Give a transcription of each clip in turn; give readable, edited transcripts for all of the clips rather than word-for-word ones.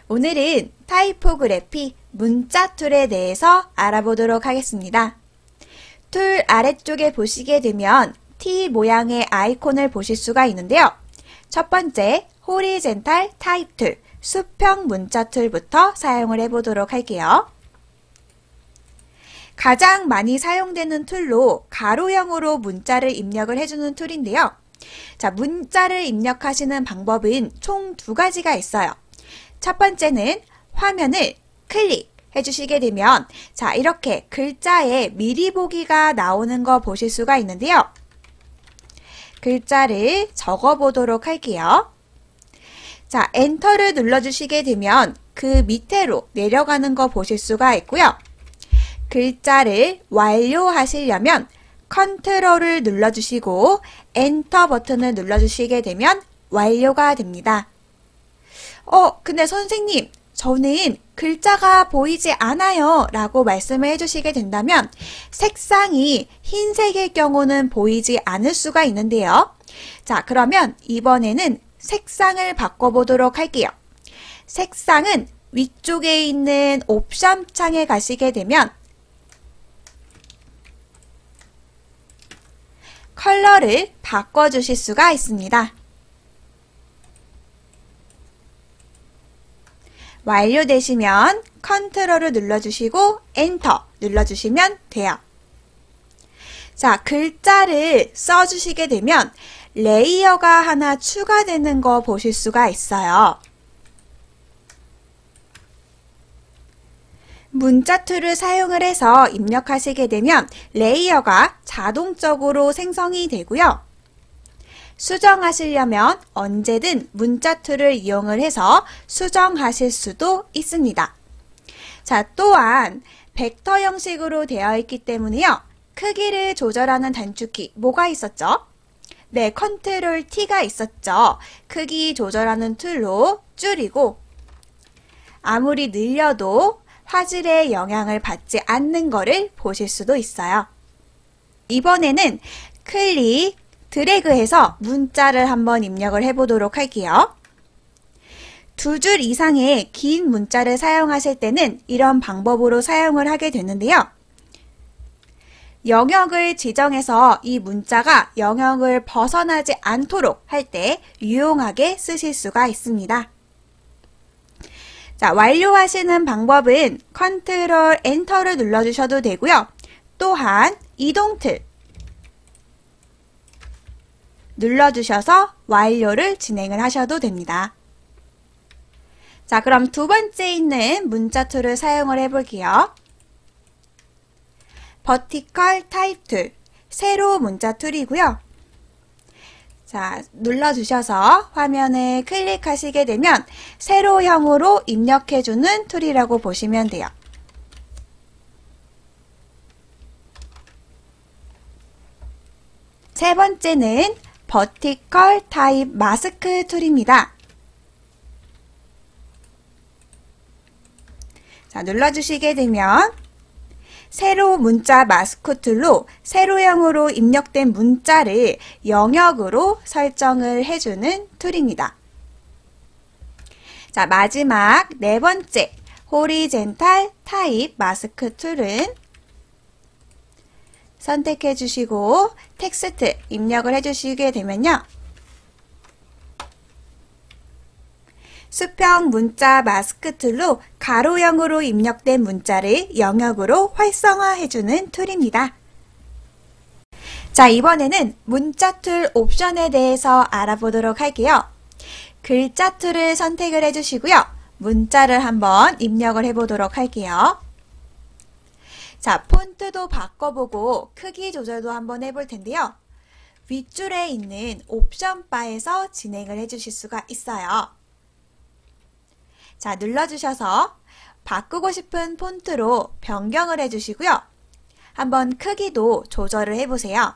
오늘은 타이포그래피 문자 툴에 대해서 알아보도록 하겠습니다. 툴 아래쪽에 보시게 되면 T 모양의 아이콘을 보실 수가 있는데요. 첫 번째, 호리젠탈 타입 툴, 수평 문자 툴부터 사용을 해보도록 할게요. 가장 많이 사용되는 툴로 가로형으로 문자를 입력을 해주는 툴인데요. 자, 문자를 입력하시는 방법은 총 두 가지가 있어요. 첫 번째는 화면을 클릭해 주시게 되면 자, 이렇게 글자에 미리 보기가 나오는 거 보실 수가 있는데요. 글자를 적어 보도록 할게요. 자, 엔터를 눌러주시게 되면 그 밑으로 내려가는 거 보실 수가 있고요. 글자를 완료하시려면 컨트롤을 눌러주시고 엔터 버튼을 눌러주시게 되면 완료가 됩니다. 근데 선생님, 저는 글자가 보이지 않아요 라고 말씀을 해주시게 된다면 색상이 흰색일 경우는 보이지 않을 수가 있는데요. 자, 그러면 이번에는 색상을 바꿔보도록 할게요. 색상은 위쪽에 있는 옵션 창에 가시게 되면 컬러를 바꿔주실 수가 있습니다. 완료되시면 컨트롤을 눌러주시고 엔터 눌러주시면 돼요. 자, 글자를 써주시게 되면 레이어가 하나 추가되는 거 보실 수가 있어요. 문자 툴을 사용을 해서 입력하시게 되면 레이어가 자동적으로 생성이 되고요. 수정하시려면 언제든 문자 툴을 이용을 해서 수정하실 수도 있습니다. 자, 또한 벡터 형식으로 되어 있기 때문에요. 크기를 조절하는 단축키 뭐가 있었죠? 네, 컨트롤 T가 있었죠. 크기 조절하는 툴로 줄이고 아무리 늘려도 화질에 영향을 받지 않는 거를 보실 수도 있어요. 이번에는 클릭, 드래그해서 문자를 한번 입력을 해보도록 할게요. 두 줄 이상의 긴 문자를 사용하실 때는 이런 방법으로 사용을 하게 되는데요. 영역을 지정해서 이 문자가 영역을 벗어나지 않도록 할 때 유용하게 쓰실 수가 있습니다. 자, 완료하시는 방법은 컨트롤 엔터를 눌러주셔도 되고요. 또한 이동 툴 눌러주셔서 완료를 진행을 하셔도 됩니다. 자, 그럼 두 번째 있는 문자 툴을 사용을 해볼게요. 버티컬 타입 툴, 세로 문자 툴이고요. 자, 눌러주셔서 화면을 클릭하시게 되면 세로형으로 입력해주는 툴이라고 보시면 돼요. 세 번째는 버티컬 타입 마스크 툴입니다. 자, 눌러주시게 되면 세로 문자 마스크 툴로 세로형으로 입력된 문자를 영역으로 설정을 해주는 툴입니다. 자, 마지막 네 번째 호리젠탈 타입 마스크 툴은 선택해 주시고 텍스트 입력을 해주시게 되면요. 수평 문자 마스크 툴로 가로형으로 입력된 문자를 영역으로 활성화해주는 툴입니다. 자, 이번에는 문자 툴 옵션에 대해서 알아보도록 할게요. 글자 툴을 선택을 해주시고요. 문자를 한번 입력을 해보도록 할게요. 자, 폰트도 바꿔보고 크기 조절도 한번 해볼 텐데요. 윗줄에 있는 옵션 바에서 진행을 해주실 수가 있어요. 자, 눌러주셔서 바꾸고 싶은 폰트로 변경을 해주시고요. 한번 크기도 조절을 해보세요.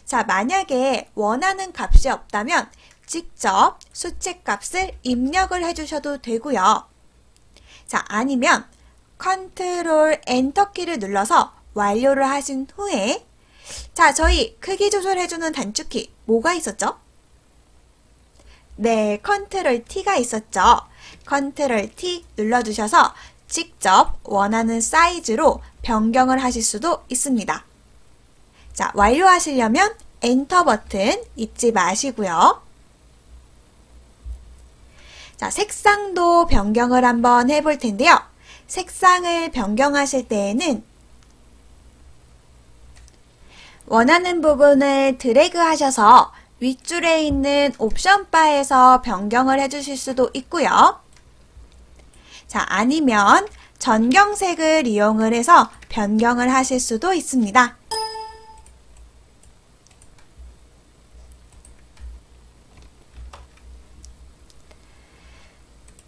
자, 만약에 원하는 값이 없다면 직접 수치 값을 입력을 해주셔도 되고요. 자, 아니면 컨트롤 엔터 키를 눌러서 완료를 하신 후에 자, 저희 크기 조절해주는 단축키 뭐가 있었죠? 네, 컨트롤 T가 있었죠. 컨트롤 T 눌러주셔서 직접 원하는 사이즈로 변경을 하실 수도 있습니다. 자, 완료하시려면 엔터 버튼 잊지 마시고요. 자, 색상도 변경을 한번 해볼 텐데요. 색상을 변경하실 때에는 원하는 부분을 드래그 하셔서 윗줄에 있는 옵션 바에서 변경을 해주실 수도 있고요. 자, 아니면 전경색을 이용을 해서 변경을 하실 수도 있습니다.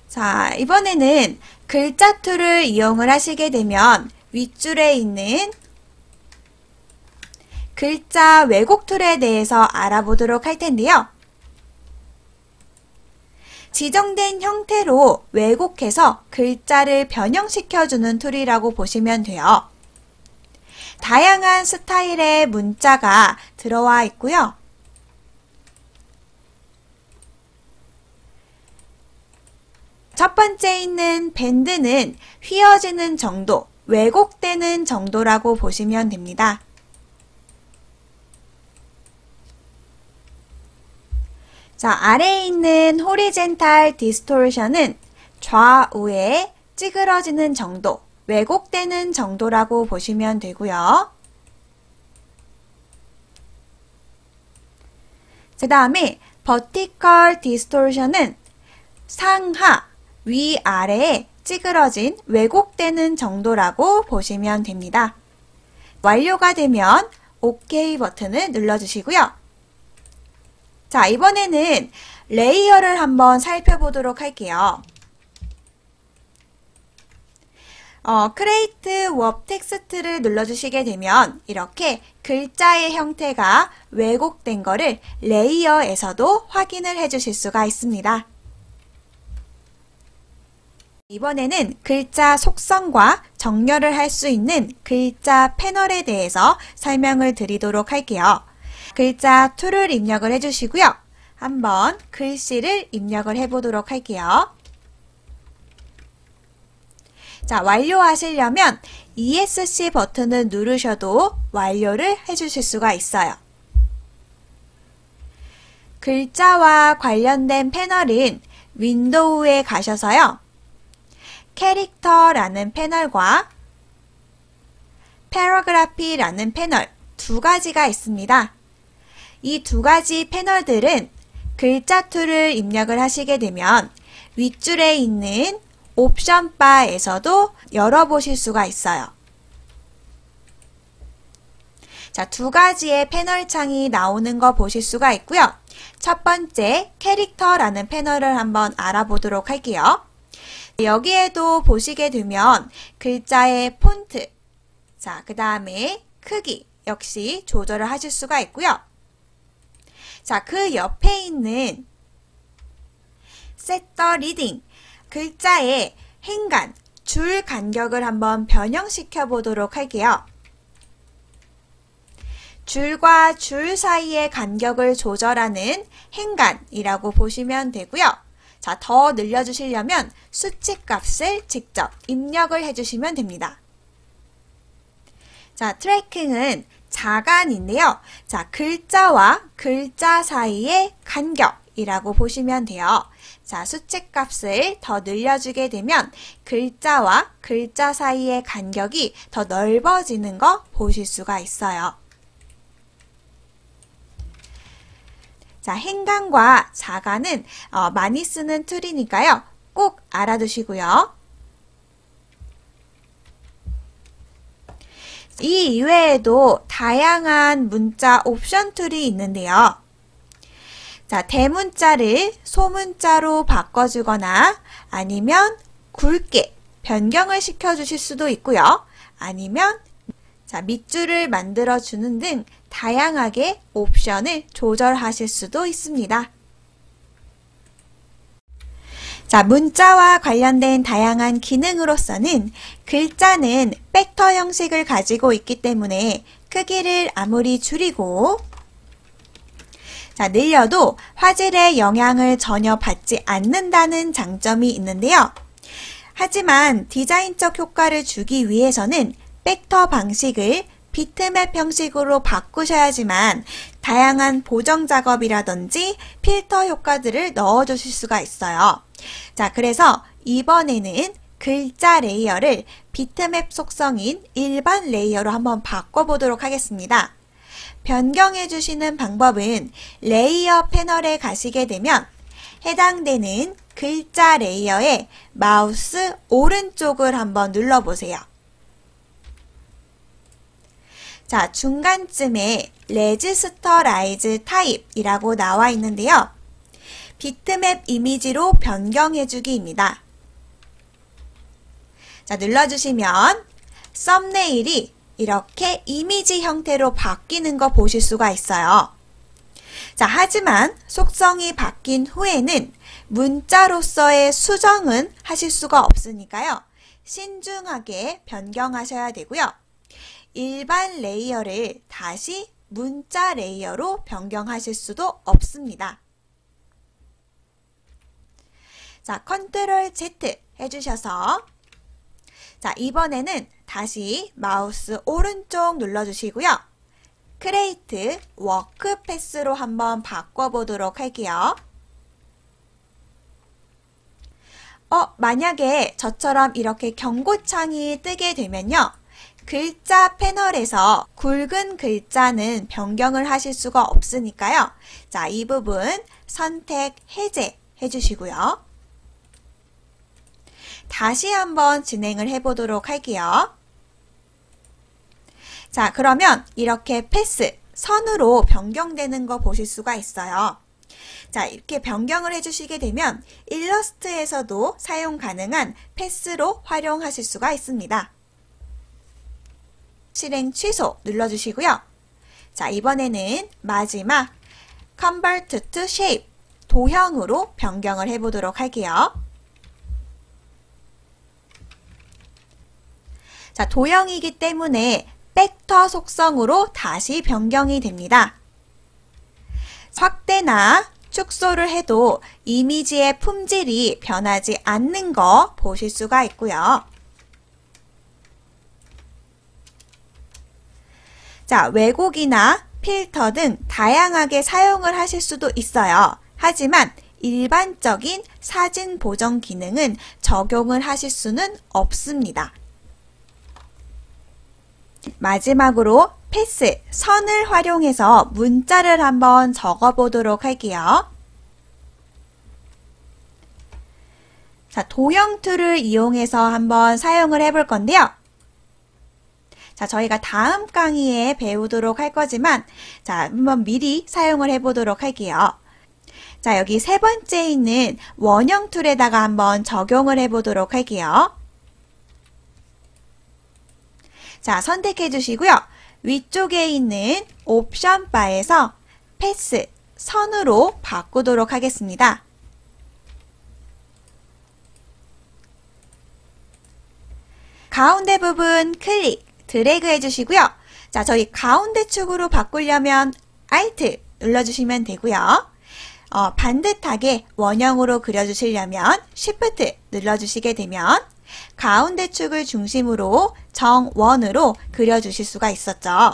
자, 이번에는 글자 툴을 이용을 하시게 되면 윗줄에 있는 글자 왜곡 툴에 대해서 알아보도록 할 텐데요. 지정된 형태로 왜곡해서 글자를 변형시켜주는 툴이라고 보시면 돼요. 다양한 스타일의 문자가 들어와 있고요. 첫 번째 있는 밴드는 휘어지는 정도, 왜곡되는 정도라고 보시면 됩니다. 자, 아래에 있는 호리젠탈 디스토션은 좌우에 찌그러지는 정도, 왜곡되는 정도라고 보시면 되고요. 그 다음에 버티컬 디스토션은 상하, 위아래에 찌그러진 왜곡되는 정도라고 보시면 됩니다. 완료가 되면 OK 버튼을 눌러주시고요. 자, 이번에는 레이어를 한번 살펴보도록 할게요. 크레이트 워 텍스트를 눌러주시게 되면 이렇게 글자의 형태가 왜곡된 거를 레이어에서도 확인을 해주실 수가 있습니다. 이번에는 글자 속성과 정렬을 할 수 있는 글자 패널에 대해서 설명을 드리도록 할게요. 글자 툴을 입력을 해주시고요. 한번 글씨를 입력을 해보도록 할게요. 자, 완료하시려면 ESC 버튼을 누르셔도 완료를 해주실 수가 있어요. 글자와 관련된 패널인 윈도우에 가셔서요. 캐릭터라는 패널과 패러그래피라는 패널 두 가지가 있습니다. 이 두 가지 패널들은 글자 툴을 입력을 하시게 되면 윗줄에 있는 옵션 바에서도 열어보실 수가 있어요. 자, 두 가지의 패널 창이 나오는 거 보실 수가 있고요. 첫 번째 캐릭터라는 패널을 한번 알아보도록 할게요. 여기에도 보시게 되면 글자의 폰트, 자, 그 다음에 크기 역시 조절을 하실 수가 있고요. 자, 그 옆에 있는 Set the Reading, 글자의 행간, 줄 간격을 한번 변형시켜 보도록 할게요. 줄과 줄 사이의 간격을 조절하는 행간이라고 보시면 되고요. 자, 더 늘려주시려면 수치 값을 직접 입력을 해주시면 됩니다. 자, 트래킹은 자간인데요. 자, 글자와 글자 사이의 간격이라고 보시면 돼요. 자, 수치 값을 더 늘려주게 되면 글자와 글자 사이의 간격이 더 넓어지는 거 보실 수가 있어요. 자, 행간과 자간은 많이 쓰는 툴이니까요. 꼭 알아두시고요. 이 이외에도 다양한 문자 옵션 툴이 있는데요. 자, 대문자를 소문자로 바꿔주거나 아니면 굵게 변경을 시켜주실 수도 있고요. 아니면 자, 밑줄을 만들어주는 등 다양하게 옵션을 조절하실 수도 있습니다. 자, 문자와 관련된 다양한 기능으로서는 글자는 벡터 형식을 가지고 있기 때문에 크기를 아무리 줄이고 자, 늘려도 화질에 영향을 전혀 받지 않는다는 장점이 있는데요. 하지만 디자인적 효과를 주기 위해서는 벡터 방식을 비트맵 형식으로 바꾸셔야지만 다양한 보정 작업이라든지 필터 효과들을 넣어주실 수가 있어요. 자, 그래서 이번에는 글자 레이어를 비트맵 속성인 일반 레이어로 한번 바꿔보도록 하겠습니다. 변경해 주시는 방법은 레이어 패널에 가시게 되면 해당되는 글자 레이어에 마우스 오른쪽을 한번 눌러보세요. 자, 중간쯤에 레지스터라이즈 타입이라고 나와 있는데요. 비트맵 이미지로 변경해주기입니다. 자, 눌러주시면 썸네일이 이렇게 이미지 형태로 바뀌는 거 보실 수가 있어요. 자, 하지만 속성이 바뀐 후에는 문자로서의 수정은 하실 수가 없으니까요. 신중하게 변경하셔야 되고요. 일반 레이어를 다시 문자 레이어로 변경하실 수도 없습니다. 자, 컨트롤 Z 해주셔서 자, 이번에는 다시 마우스 오른쪽 눌러주시고요. 크레이트 워크 패스로 한번 바꿔보도록 할게요. 만약에 저처럼 이렇게 경고창이 뜨게 되면요. 글자 패널에서 굵은 글자는 변경을 하실 수가 없으니까요. 자, 이 부분 선택 해제 해주시고요. 다시 한번 진행을 해보도록 할게요. 자, 그러면 이렇게 패스, 선으로 변경되는 거 보실 수가 있어요. 자, 이렇게 변경을 해주시게 되면 일러스트에서도 사용 가능한 패스로 활용하실 수가 있습니다. 실행 취소 눌러주시고요. 자, 이번에는 마지막 Convert to Shape, 도형으로 변경을 해보도록 할게요. 자, 도형이기 때문에 벡터 속성으로 다시 변경이 됩니다. 확대나 축소를 해도 이미지의 품질이 변하지 않는 거 보실 수가 있고요. 자, 왜곡이나 필터 등 다양하게 사용을 하실 수도 있어요. 하지만 일반적인 사진 보정 기능은 적용을 하실 수는 없습니다. 마지막으로 패스, 선을 활용해서 문자를 한번 적어보도록 할게요. 자, 도형 툴을 이용해서 한번 사용을 해볼 건데요. 자, 저희가 다음 강의에 배우도록 할 거지만 자, 한번 미리 사용을 해보도록 할게요. 자, 여기 세 번째 있는 원형 툴에다가 한번 적용을 해보도록 할게요. 자, 선택해 주시고요. 위쪽에 있는 옵션 바에서 패스, 선으로 바꾸도록 하겠습니다. 가운데 부분 클릭, 드래그 해주시고요. 자, 저희 가운데 축으로 바꾸려면 Alt 눌러주시면 되고요. 반듯하게 원형으로 그려주시려면 Shift 눌러주시게 되면 가운데 축을 중심으로 정원으로 그려주실 수가 있었죠.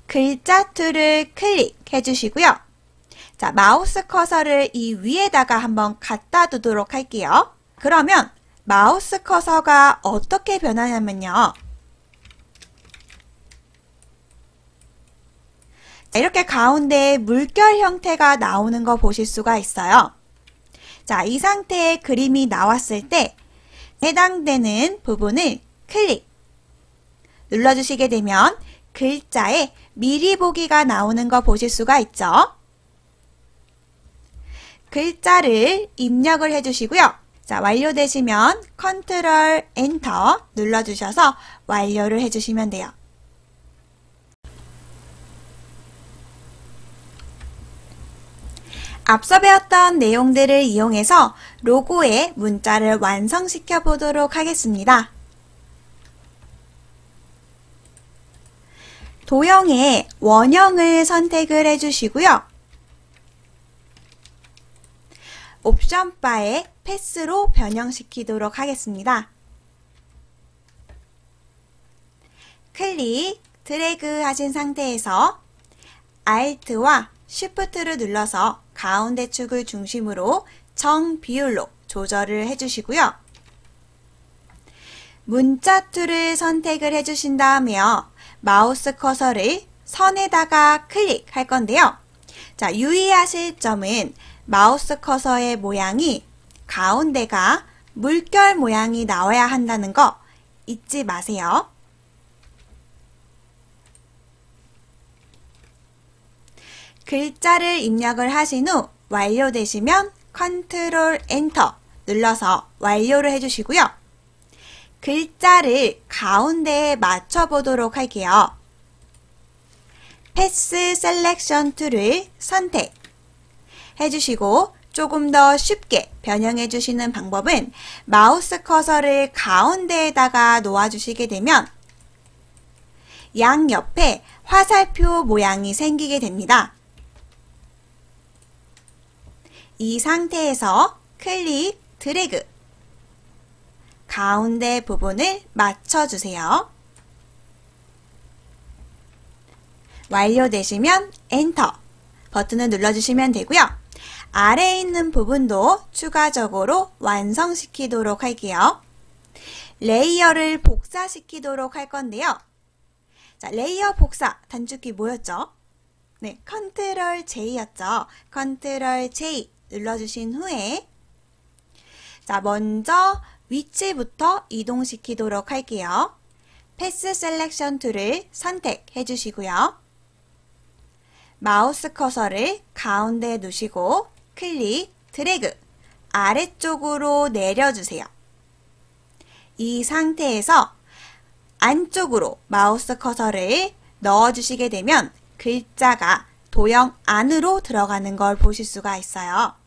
글자 툴을 클릭해 주시고요. 자, 마우스 커서를 이 위에다가 한번 갖다 두도록 할게요. 그러면 마우스 커서가 어떻게 변하냐면요. 자, 이렇게 가운데에 물결 형태가 나오는 거 보실 수가 있어요. 자, 이 상태의 그림이 나왔을 때 해당되는 부분을 클릭 눌러주시게 되면 글자에 미리 보기가 나오는 거 보실 수가 있죠. 글자를 입력을 해주시고요. 자, 완료되시면 컨트롤 엔터 눌러주셔서 완료를 해주시면 돼요. 앞서 배웠던 내용들을 이용해서 로고의 문자를 완성시켜 보도록 하겠습니다. 도형의 원형을 선택을 해주시고요. 옵션 바에 패스로 변형시키도록 하겠습니다. 클릭, 드래그 하신 상태에서 Alt와 Shift를 눌러서 가운데 축을 중심으로 정 비율로 조절을 해주시고요. 문자 툴을 선택을 해주신 다음에요. 마우스 커서를 선에다가 클릭할 건데요. 자, 유의하실 점은 마우스 커서의 모양이 가운데가 물결 모양이 나와야 한다는 거 잊지 마세요. 글자를 입력을 하신 후 완료되시면 컨트롤 엔터 눌러서 완료를 해주시고요. 글자를 가운데에 맞춰보도록 할게요. 패스 셀렉션 툴을 선택해주시고 조금 더 쉽게 변형해주시는 방법은 마우스 커서를 가운데에다가 놓아주시게 되면 양옆에 화살표 모양이 생기게 됩니다. 이 상태에서 클릭, 드래그 가운데 부분을 맞춰주세요. 완료되시면 엔터 버튼을 눌러주시면 되고요. 아래에 있는 부분도 추가적으로 완성시키도록 할게요. 레이어를 복사시키도록 할 건데요. 자, 레이어 복사 단축키 뭐였죠? 네, 컨트롤 J였죠. 컨트롤 J 눌러주신 후에 자, 먼저 위치부터 이동시키도록 할게요. 패스 셀렉션 툴을 선택해 주시고요. 마우스 커서를 가운데에 두시고 클릭, 드래그 아래쪽으로 내려주세요. 이 상태에서 안쪽으로 마우스 커서를 넣어주시게 되면 글자가 도형 안으로 들어가는 걸 보실 수가 있어요.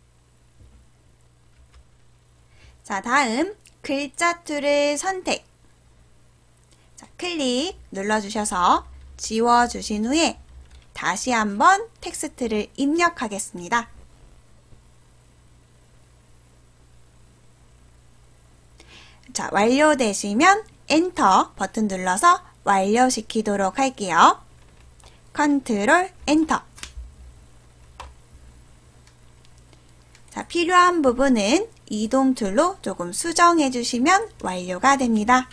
자, 다음 글자 툴을 선택. 자, 클릭 눌러주셔서 지워주신 후에 다시 한번 텍스트를 입력하겠습니다. 자, 완료되시면 엔터 버튼 눌러서 완료시키도록 할게요. 컨트롤 엔터. 자, 필요한 부분은 이동 툴로 조금 수정해 주시면 완료가 됩니다.